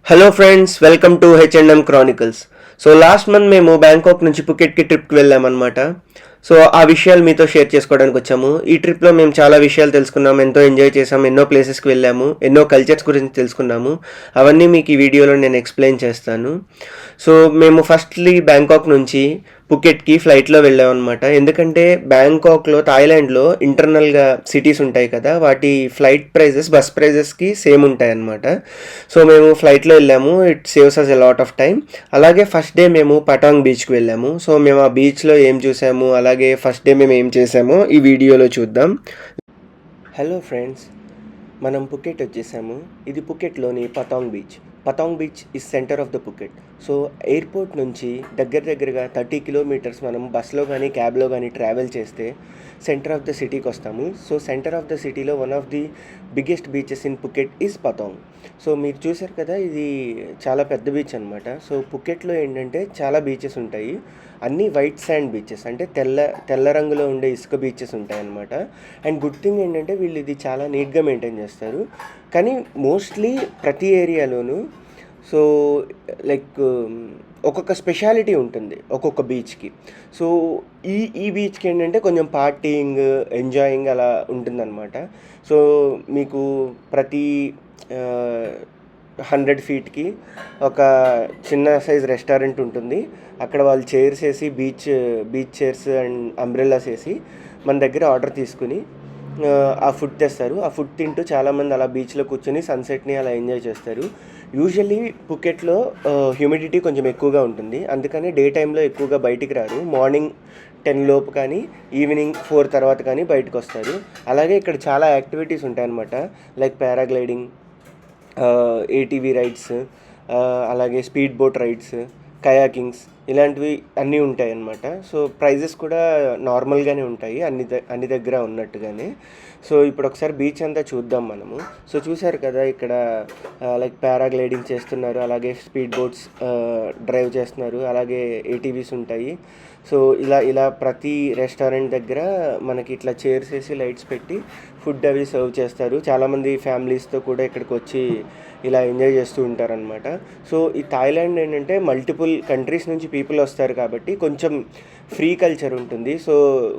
Hello friends, welcome to H&M Chronicles. So last month మేము Bangkok నుంచి పుకెట్కి ట్రిప్కి వెళ్ళామన్నమాట. సో ఆ విషయాలు మీతో షేర్ చేసుకోవడానికి వచ్చాము. ఈ ట్రిప్లో మేము చాలా విషయాలు తెలుసుకున్నాము, ఎంతో ఎంజాయ్ చేసాము, ఎన్నో ప్లేసెస్కి వెళ్ళాము, ఎన్నో కల్చర్స్ గురించి తెలుసుకున్నాము. అవన్నీ మీకు ఈ వీడియోలో నేను ఎక్స్ప్లెయిన్ చేస్తాను. సో మేము ఫస్ట్లీ బ్యాంకాక్ నుంచి పుకెట్కి ఫ్లైట్లో వెళ్ళామన్నమాట. ఎందుకంటే బ్యాంకాక్లో, థాయిలాండ్లో ఇంటర్నల్గా సిటీస్ ఉంటాయి కదా, వాటి ఫ్లైట్ ప్రైజెస్ బస్ ప్రైజెస్కి సేమ్ ఉంటాయి అన్నమాట. సో మేము ఫ్లైట్లో వెళ్ళాము. It saves us a lot of time. అలాగే ఫస్ట్ డే మేము పటాంగ్ బీచ్కి వెళ్ళాము. సో మేము ఆ బీచ్లో ఏం చూసాము, అలాగే ఫస్ట్ డే మేము ఏం చేసామో ఈ వీడియోలో చూద్దాం. హలో ఫ్రెండ్స్, మనం పుకెట్ వచ్చేసాము. ఇది పుకెట్లోని Patong beach. Patong beach is centre of the Phuket. So airport నుంచి దగ్గరగా 30 కిలోమీటర్స్ మనం బస్లో కానీ క్యాబ్లో కానీ ట్రావెల్ చేస్తే సెంటర్ ఆఫ్ ద సిటీకి వస్తాము. సో సెంటర్ ఆఫ్ ద సిటీలో one of the biggest beaches in Phuket is పటాంగ్. So మీరు చూసారు కదా, ఇది చాలా పెద్ద బీచ్ అనమాట. సో పుకెట్లో ఏంటంటే చాలా బీచెస్ ఉంటాయి. అన్నీ వైట్ శాండ్ బీచెస్, అంటే తెల్ల రంగులో ఉండే ఇసుక బీచెస్ ఉంటాయి అన్నమాట. అండ్ గుడ్ థింగ్ ఏంటంటే వీళ్ళు ఇది చాలా నీట్గా మెయింటైన్ చేస్తారు. కానీ మోస్ట్లీ ప్రతి ఏరియాలోనూ సో లైక్ ఒక్కొక్క స్పెషాలిటీ ఉంటుంది ఒక్కొక్క బీచ్కి. సో ఈ బీచ్కి ఏంటంటే కొంచెం పార్టీయింగ్, ఎంజాయింగ్ అలా ఉంటుందన్నమాట. సో మీకు ప్రతి 100 ఫీట్కి ఒక చిన్న సైజ్ రెస్టారెంట్ ఉంటుంది. అక్కడ వాళ్ళు చైర్స్ వేసి బీచ్ చైర్స్ అండ్ అంబ్రెల్లాస్ వేసి మన దగ్గర ఆర్డర్ తీసుకుని ఆ ఫుడ్ తెస్తారు. ఆ ఫుడ్ తింటూ చాలామంది అలా బీచ్లో కూర్చొని సన్సెట్ని అలా ఎంజాయ్ చేస్తారు. యూజువల్లీ పుకెట్లో హ్యూమిడిటీ కొంచెం ఎక్కువగా ఉంటుంది, అందుకని డే టైంలో ఎక్కువగా బయటికి రారు. మార్నింగ్ 10 లోపు కానీ ఈవినింగ్ 4 తర్వాత కానీ బయటకు వస్తారు. అలాగే ఇక్కడ చాలా యాక్టివిటీస్ ఉంటాయన్నమాట. లైక్ పారాగ్లైడింగ్, ఏటీవీ రైడ్స్, అలాగే స్పీడ్ బోట్ రైడ్స్, కయాకింగ్స్, ఇలాంటివి అన్నీ ఉంటాయి అన్నమాట. సో ప్రైజెస్ కూడా నార్మల్గానే ఉంటాయి అన్ని దగ్గర ఉన్నట్టుగానే. సో ఇప్పుడు ఒకసారి బీచ్ అంతా చూద్దాం మనము. సో చూసారు కదా, ఇక్కడ లైక్ పారాగ్లైడింగ్ చేస్తున్నారు, అలాగే స్పీడ్ బోట్స్ డ్రైవ్ చేస్తున్నారు, అలాగే ఏటీవీస్ ఉంటాయి. సో ఇలా ప్రతి రెస్టారెంట్ దగ్గర మనకి ఇట్లా చైర్స్ వేసి లైట్స్ పెట్టి ఫుడ్ అవి సర్వ్ చేస్తారు. చాలామంది ఫ్యామిలీస్తో కూడా ఇక్కడికి వచ్చి ఇలా ఎంజాయ్ చేస్తూ ఉంటారనమాట. సో ఈ థాయిలాండ్ ఏంటంటే మల్టిపుల్ కంట్రీస్ నుంచి పీపుల్ వస్తారు కాబట్టి కొంచెం ఫ్రీ కల్చర్ ఉంటుంది. సో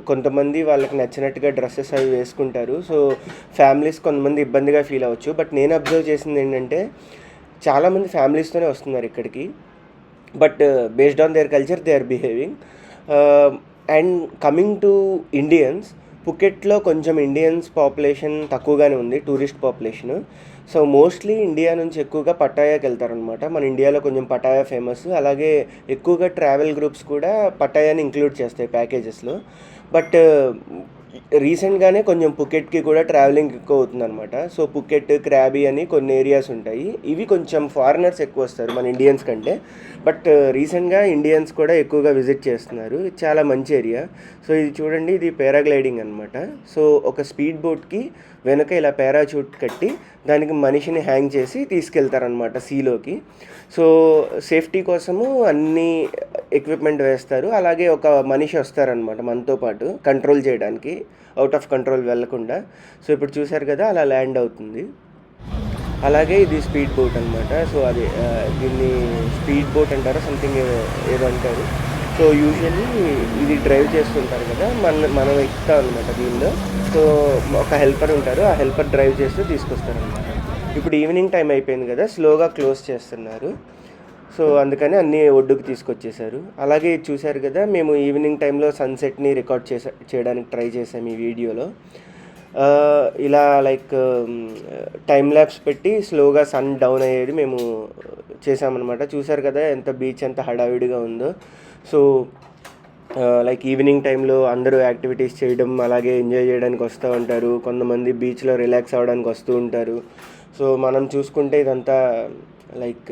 కొంతమంది వాళ్ళకి నచ్చినట్టుగా డ్రెస్సెస్ అవి వేసుకుంటారు. సో ఫ్యామిలీస్ కొంతమంది ఇబ్బందిగా ఫీల్ అవ్వచ్చు. బట్ నేను అబ్జర్వ్ చేసింది ఏంటంటే చాలామంది ఫ్యామిలీస్తోనే వస్తున్నారు ఇక్కడికి. But based on their culture they are behaving. And coming to Indians, పుకెట్లో కొంచెం ఇండియన్స్ పాపులేషన్ తక్కువగానే ఉంది, tourist population. So mostly India నుంచి ఎక్కువగా పటాయాకి వెళ్తారనమాట. మన ఇండియాలో కొంచెం పటాయా ఫేమస్. అలాగే ఎక్కువగా ట్రావెల్ గ్రూప్స్ కూడా పటాయాని ఇంక్లూడ్ చేస్తాయి ప్యాకేజెస్లో. బట్ రీసెంట్గానే కొంచెం పుకెట్కి కూడా ట్రావెలింగ్ ఎక్కువ అవుతుందన్నమాట. సో పుకెట్, క్రాబీ అని కొన్ని ఏరియాస్ ఉంటాయి. ఇవి కొంచెం ఫారినర్స్ ఎక్కువ వస్తారు మన ఇండియన్స్ కంటే. బట్ రీసెంట్గా ఇండియన్స్ కూడా ఎక్కువగా విజిట్ చేస్తున్నారు. ఇది చాలా మంచి ఏరియా. సో ఇది చూడండి, ఇది పారాగ్లైడింగ్ అనమాట. సో ఒక స్పీడ్ బోట్కి వెనక ఇలా పారాచూట్ కట్టి దానికి మనిషిని హ్యాంగ్ చేసి తీసుకెళ్తారనమాట సీలోకి. సో సేఫ్టీ కోసము అన్ని ఎక్విప్మెంట్ వేస్తారు. అలాగే ఒక మనిషి వస్తారనమాట మనతో పాటు కంట్రోల్ చేయడానికి, అవుట్ ఆఫ్ కంట్రోల్ వెళ్ళకుండా. సో ఇప్పుడు చూసారు కదా, అలా ల్యాండ్ అవుతుంది. అలాగే ఇది స్పీడ్ బోట్ అనమాట. సో అది దీన్ని స్పీడ్ బోట్ అంటారు, సంథింగ్ ఏదో అంటారు. సో యూజువల్లీ ఇది డ్రైవ్ చేస్తుంటారు కదా, మనం ఎక్కుతాం అనమాట దీనిలో. సో ఒక హెల్పర్ ఉంటారు, ఆ హెల్పర్ డ్రైవ్ చేస్తూ తీసుకొస్తారనమాట. ఇప్పుడు ఈవినింగ్ టైం అయిపోయింది కదా, స్లోగా క్లోజ్ చేస్తున్నారు. సో అందుకని అన్నీ ఒడ్డుకు తీసుకొచ్చేసారు. అలాగే చూశారు కదా, మేము ఈవినింగ్ టైంలో సన్సెట్ని రికార్డ్ చేయడానికి ట్రై చేసాము ఈ వీడియోలో. ఇలా లైక్ టైం ల్యాప్స్ పెట్టి స్లోగా సన్ డౌన్ అయ్యేది మేము చేసామన్నమాట. చూశారు కదా ఎంత బీచ్ ఎంత హడావిడిగా ఉందో. సో లైక్ ఈవినింగ్ టైంలో అందరూ యాక్టివిటీస్ చేయడం, అలాగే ఎంజాయ్ చేయడానికి వస్తూ ఉంటారు. కొంతమంది బీచ్లో రిలాక్స్ అవ్వడానికి వస్తూ ఉంటారు. సో మనం చూసుకుంటే ఇదంతా లైక్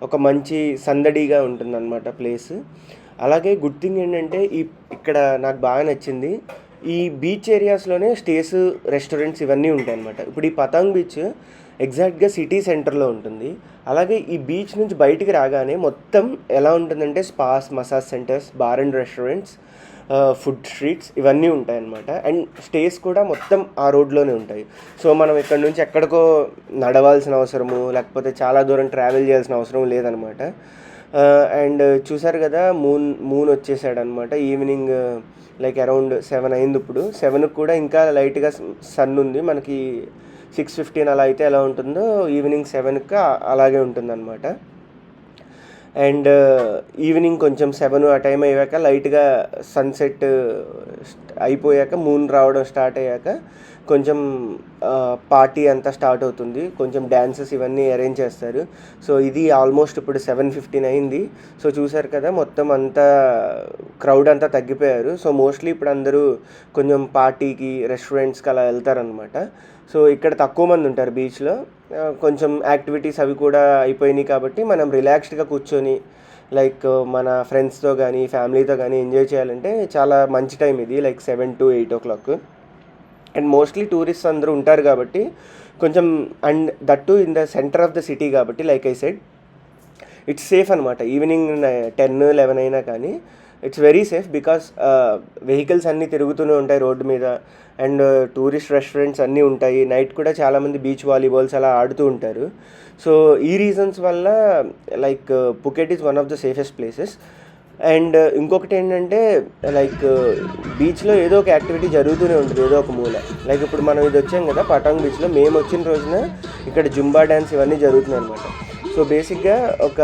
ఒక మంచి సందడిగా ఉంటుందన్నమాట ప్లేస్. అలాగే గుడ్ థింగ్ ఏంటంటే ఇక్కడ నాకు బాగా నచ్చింది, ఈ బీచ్ ఏరియాస్లోనే స్టేస్, రెస్టారెంట్స్ ఇవన్నీ ఉంటాయి అన్నమాట. ఇప్పుడు ఈ పతాంగ్ బీచ్ ఎగ్జాక్ట్గా సిటీ సెంటర్లో ఉంటుంది. అలాగే ఈ బీచ్ నుంచి బయటికి రాగానే మొత్తం ఎలా ఉంటుందంటే spas, massage centres, bar and restaurants, food streets ఇవన్నీ ఉంటాయన్నమాట. అండ్ స్టేస్ కూడా మొత్తం ఆ రోడ్లోనే ఉంటాయి. సో మనం ఇక్కడ నుంచి ఎక్కడికో నడవాల్సిన అవసరము లేకపోతే చాలా దూరం ట్రావెల్ చేయాల్సిన అవసరం లేదనమాట. అండ్ చూసారు కదా మూన్ వచ్చేసాడనమాట. ఈవినింగ్ లైక్ అరౌండ్ 7 అయింది. ఇప్పుడు 7కి కూడా ఇంకా లైట్గా సన్ ఉంది. మనకి 6:15 అలా అయితే ఎలా ఉంటుందో ఈవినింగ్ 7కి అలాగే ఉంటుందన్నమాట. అండ్ ఈవినింగ్ కొంచెం 7 ఆ టైం అయ్యాక లైట్గా సన్సెట్ అయిపోయాక మూన్ రావడం స్టార్ట్ అయ్యాక కొంచెం పార్టీ అంతా స్టార్ట్ అవుతుంది. కొంచెం డ్యాన్సెస్ ఇవన్నీ అరేంజ్ చేస్తారు. సో ఇది ఆల్మోస్ట్ ఇప్పుడు 7:15 అయింది. సో చూసారు కదా మొత్తం అంతా క్రౌడ్ అంతా తగ్గిపోయారు. సో మోస్ట్లీ ఇప్పుడు అందరూ కొంచెం పార్టీకి రెస్టారెంట్స్కి అలా వెళ్తారనమాట. సో ఇక్కడ తక్కువ మంది ఉంటారు బీచ్లో. కొంచెం యాక్టివిటీస్ అవి కూడా అయిపోయినాయి కాబట్టి మనం రిలాక్స్డ్గా కూర్చొని లైక్ మన ఫ్రెండ్స్తో కానీ ఫ్యామిలీతో కానీ ఎంజాయ్ చేయాలంటే చాలా మంచి టైం ఇది, like 7 to 8 o'clock. And mostly tourist అందరూ ఉంటారు కాబట్టి కొంచెం, and that in the centre of the city కాబట్టి like I said it's safe అనమాట. ఈవినింగ్ 10-11 అయినా కానీ it's very safe because vehicles అన్నీ తిరుగుతూనే ఉంటాయి రోడ్డు మీద. అండ్ టూరిస్ట్ రెస్టారెంట్స్ అన్నీ ఉంటాయి. నైట్ కూడా చాలామంది బీచ్ వాలీబాల్స్ అలా ఆడుతూ ఉంటారు. సో ఈ రీజన్స్ వల్ల like Phuket is one of the safest places. And ఇంకొకటి ఏంటంటే లైక్ బీచ్లో ఏదో ఒక యాక్టివిటీ జరుగుతూనే ఉంటుంది, ఏదో ఒక మూల. లైక్ ఇప్పుడు మనం ఇది వచ్చాం కదా పటాంగ్ బీచ్లో, మేము వచ్చిన రోజున ఇక్కడ జుంబా డ్యాన్స్ ఇవన్నీ జరుగుతున్నాయి అనమాట. సో బేసిక్గా ఒక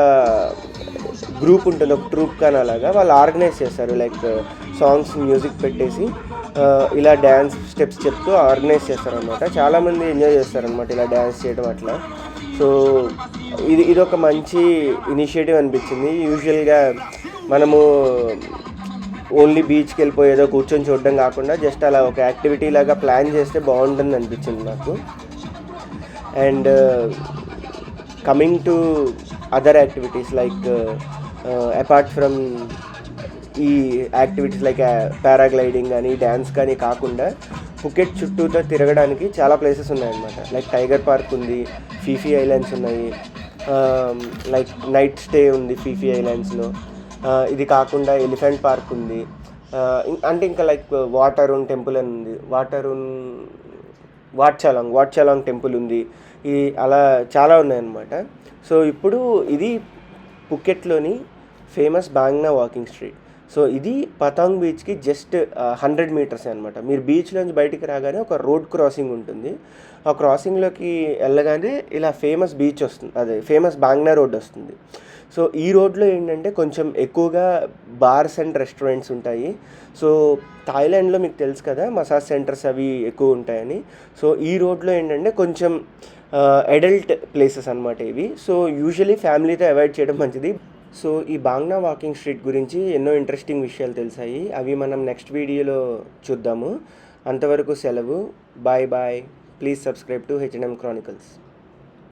గ్రూప్ ఉంటుంది, ఒక ట్రూప్ కానీ అలాగా వాళ్ళు ఆర్గనైజ్ చేస్తారు. లైక్ సాంగ్స్ మ్యూజిక్ పెట్టేసి ఇలా డ్యాన్స్ స్టెప్స్ చెప్తూ ఆర్గనైజ్ చేస్తారనమాట. చాలామంది ఎంజాయ్ చేస్తారనమాట ఇలా డ్యాన్స్ చేయడం అట్లా. సో ఇది ఒక మంచి ఇనిషియేటివ్ అనిపించింది. యూజువల్గా మనము ఓన్లీ బీచ్కి వెళ్ళిపోయేదో కూర్చొని చూడడం కాకుండా జస్ట్ అలా ఒక యాక్టివిటీ లాగా ప్లాన్ చేస్తే బాగుంటుంది అనిపించింది నాకు. And coming to other activities like apart from ఈ యాక్టివిటీస్ లైక్ పారాగ్లైడింగ్ కానీ డ్యాన్స్ కానీ కాకుండా పుకెట్ చుట్టూతో తిరగడానికి చాలా ప్లేసెస్ ఉన్నాయన్నమాట. లైక్ టైగర్ పార్క్ ఉంది, ఫీఫీ ఐలాండ్స్ ఉన్నాయి, లైక్ నైట్ స్టే ఉంది ఫీఫీ ఐలాండ్స్లో. ఇది కాకుండా ఎలిఫెంట్ పార్క్ ఉంది. అంటే ఇంకా లైక్ వాటరూన్ టెంపుల్ అని ఉంది, వాట్చాలాంగ్ టెంపుల్ ఉంది. ఈ అలా చాలా ఉన్నాయన్నమాట. సో ఇప్పుడు ఇది పుకెట్లోని ఫేమస్ బాంగ్నా వాకింగ్ స్ట్రీట్. సో ఇది పతాంగ్ బీచ్కి జస్ట్ 100 meters అనమాట. మీరు బీచ్లోంచి బయటికి రాగానే ఒక రోడ్ క్రాసింగ్ ఉంటుంది. ఆ క్రాసింగ్లోకి వెళ్ళగానే ఇలా ఫేమస్ బీచ్ వస్తుంది, అదే ఫేమస్ బాంగ్నా రోడ్ వస్తుంది. సో ఈ రోడ్లో ఏంటంటే కొంచెం ఎక్కువగా బార్స్ అండ్ రెస్టారెంట్స్ ఉంటాయి. సో థాయిలాండ్లో మీకు తెలుసు కదా మసాజ్ సెంటర్స్ అవి ఎక్కువ ఉంటాయని. సో ఈ రోడ్లో ఏంటంటే కొంచెం అడల్ట్ ప్లేసెస్ అనమాట ఇవి. సో యూజువలీ ఫ్యామిలీతో అవాయిడ్ చేయడం మంచిది. సో ఈ బాంగ్నా వాకింగ్ స్ట్రీట్ గురించి ఎన్నో ఇంట్రెస్టింగ్ విషయాలు తెలిసాయి. అవి మనం నెక్స్ట్ వీడియోలో చూద్దాము. అంతవరకు సెలవు. Bye bye. Please subscribe to H&M Chronicles.